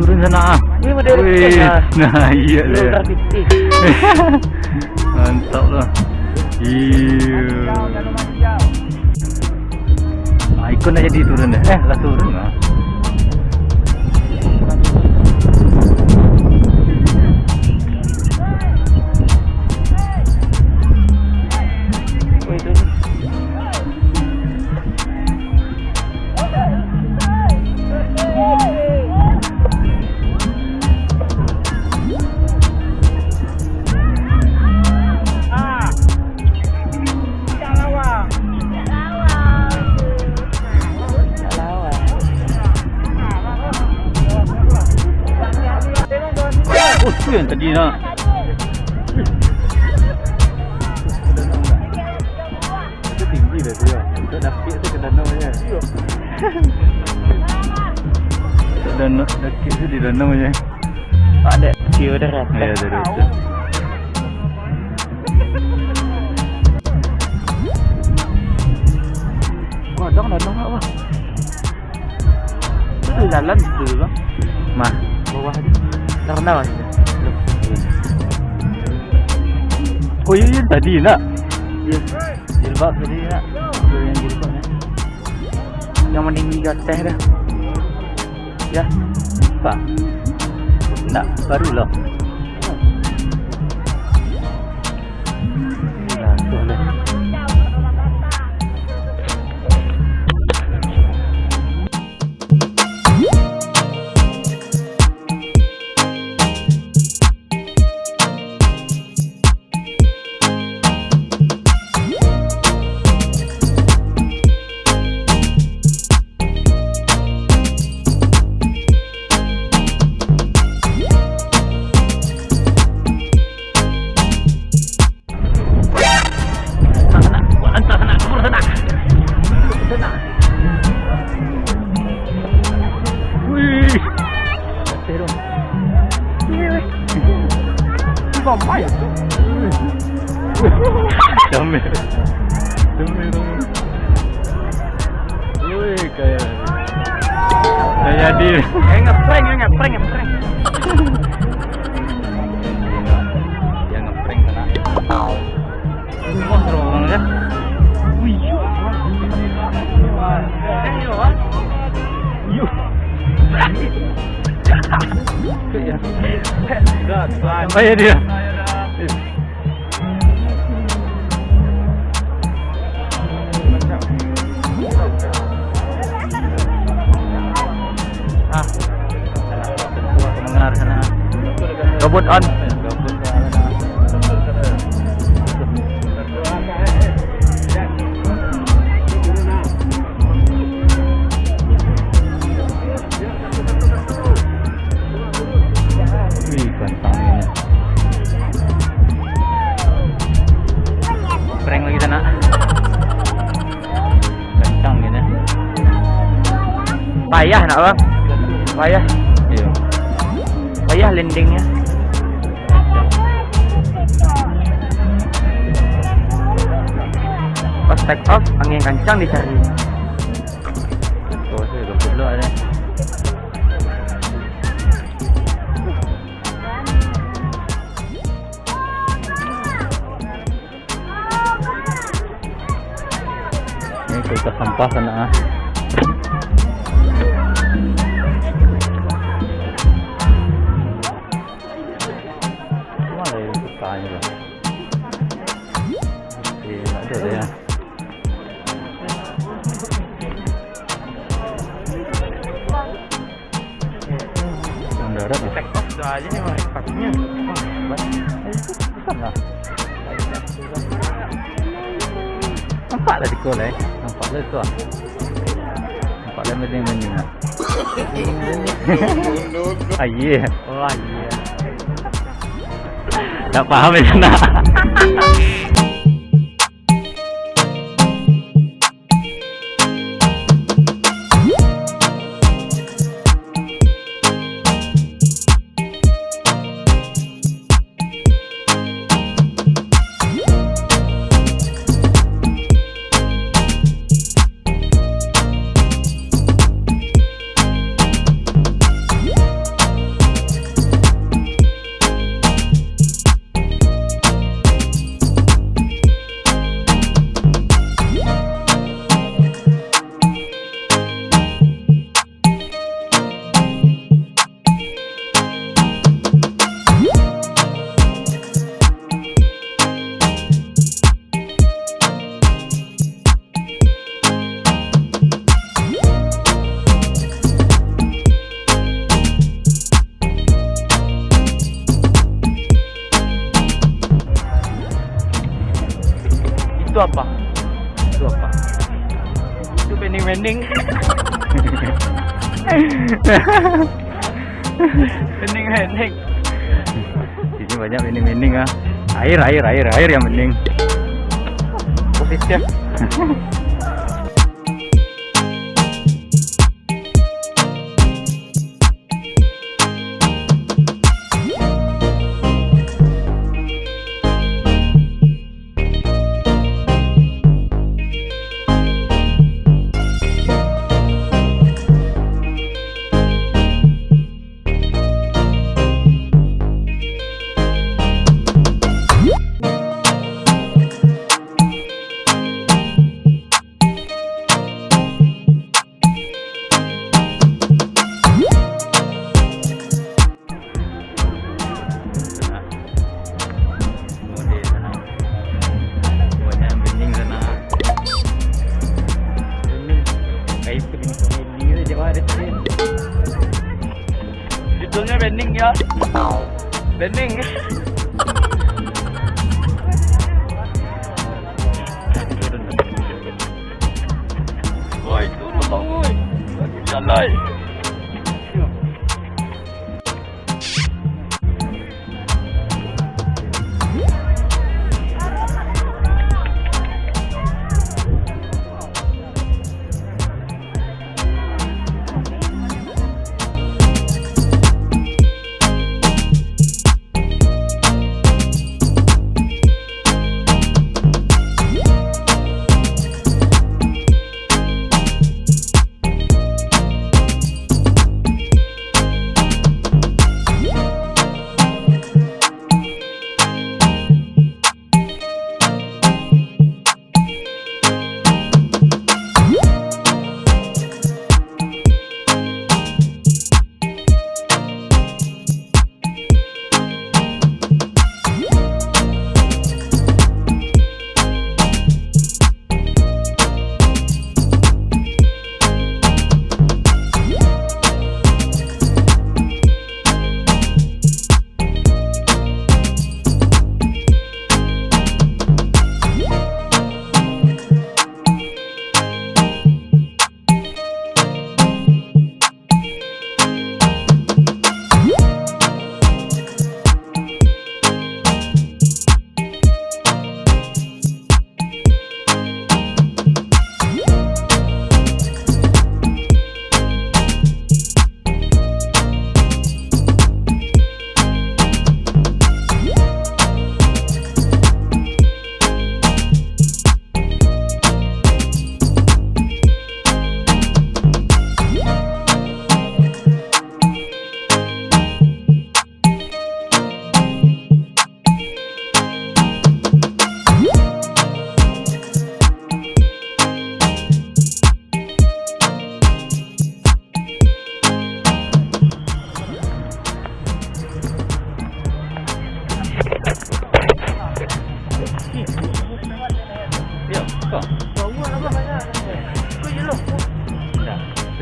Turun sana. Nah iya lah. Mantap lah. Iya. Ikon aja di turun deh. Lah turun lah. Itu yang tadi nak. Itu tinggi dah dia. Untuk dakik tu ke danau je. Danau dakik tu di danau je. Ada view dah rata. Ya ada rata. Kau ada danau apa? Itu jalan situ bang. Mah Bawah ni. Karena mas. Oh iya yang tadi nak. Ya. Jilbab tadi nak. Itu yang jilbabnya. Yang meninggi kat teh dah. Ya. Pak. Nak baru lah. Ya, boleh. Sampai. Jamil. Wih kayak. Jadi. Ngeprank. Dia ngeprank kena. Wah terowongan ya. Wih. Apa ya dia? Mendengar sana. Robot on. Prank lagi sana. Kencang gini. Payah nak bang. Payah. Iya. Payah landingnya. Pas take off angin kencang dicari. sampah sana. Mana ya petanya lah. Tak ada ya. Yang darat ya. Take off dah aja nih mas, pastinya. Lah. Nampak lah di kolai. Nampak lah tu ah. Nampak lah mening-mening ah. Ah yeah. Oh iya. Tak faham di sana. Itu apa? Itu apa? Itu bening-bening. Bening-bening. Sini banyak bening-bening ah. Air yang bening. Positif. Judulnya bening ya. Bening. Woi, turun bang, woi. Jalan.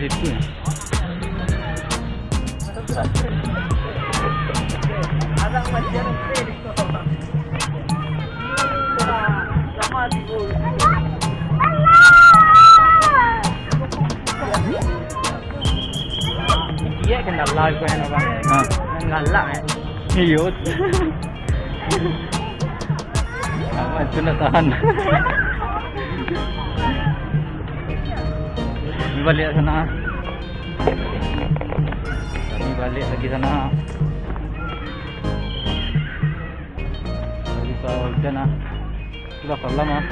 situ ya. Dia kena live kan abang. Ngalak Iya. Amat tu nak tahan. Ni balik sana. Ni balik lagi sana. Lagi kau hujan ah. Sudah kelam ah.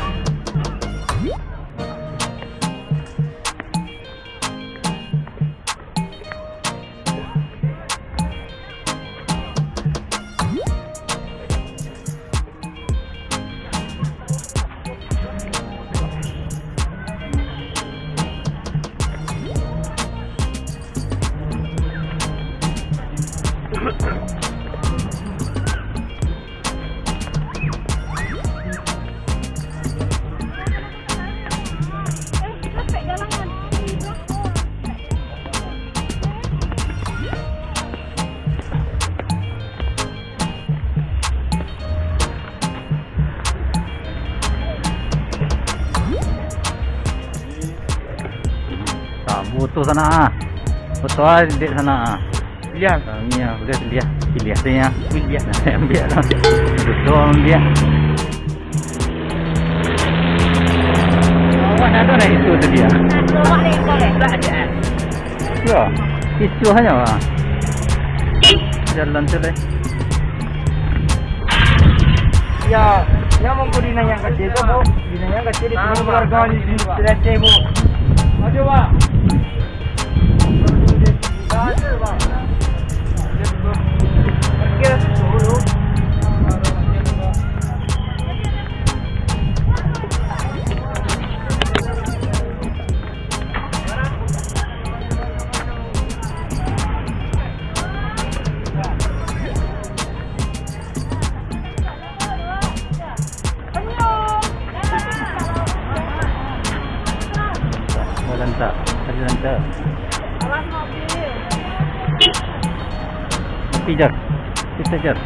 Butuh sana. Betul di sana. Lihat. Kami ya, boleh lihat. Lihat dia. Lihat. Ambil lah. Betul dia. Awak ada nak itu tu dia. Awak ni boleh tak ada. Ya. Itu hanya lah. Jalan tu deh. Ya, yang memberi nanya yang kecil tu, Bu. Nanya yang kecil di sini keluarga ni selesai, Bu. Maju, Pak. Maju, Pak. Parkir dulu. Lantak. Ada lantak. Nanti jar. Kita jar.